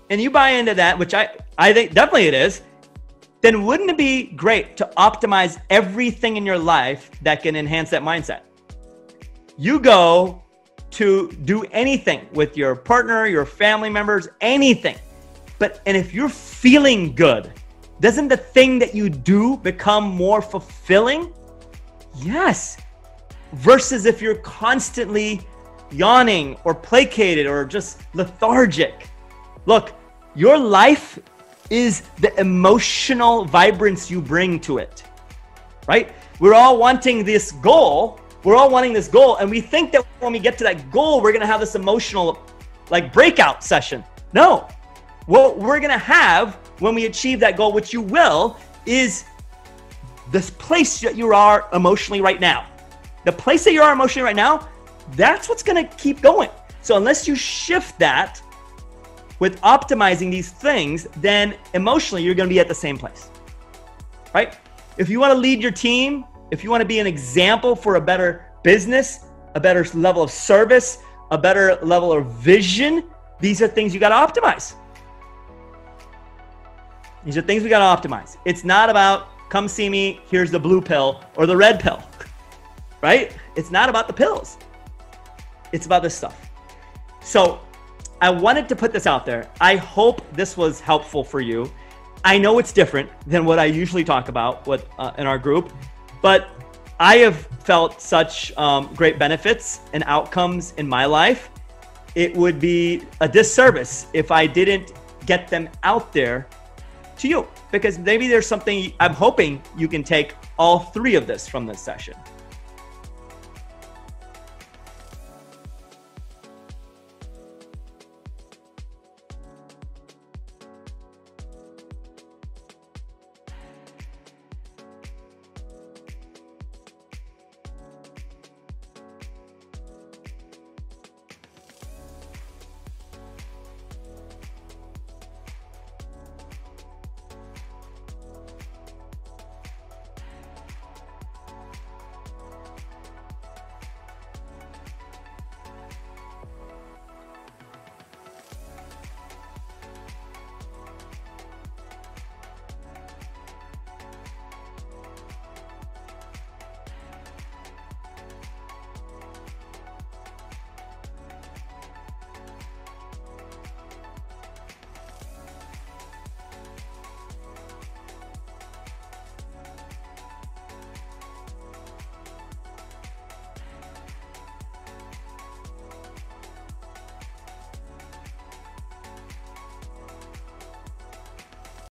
and you buy into that, which I think definitely it is, then wouldn't it be great to optimize everything in your life that can enhance that mindset? You go to do anything with your partner, your family members, anything. And if you're feeling good, doesn't the thing that you do become more fulfilling? Yes. Versus if you're constantly yawning or placated or just lethargic. Look, your life is the emotional vibrance you bring to it, right? We're all wanting this goal. And we think that when we get to that goal, we're going to have this emotional breakout session. No. What we're going to have when we achieve that goal, which you will, is this place that you are emotionally right now. The place that you are emotionally right now, that's what's going to keep going. So unless you shift that with optimizing these things, then emotionally you're going to be at the same place, right? If you want to lead your team, if you want to be an example for a better business, a better level of service, a better level of vision, these are things you got to optimize. These are things we got to optimize. It's not about come see me, here's the blue pill or the red pill, right? It's not about the pills. It's about this stuff. So I wanted to put this out there. I hope this was helpful for you. I know it's different than what I usually talk about in our group, but I have felt such great benefits and outcomes in my life. It would be a disservice if I didn't get them out there to you, because maybe there's something I'm hoping you can take all 3 of this from this session.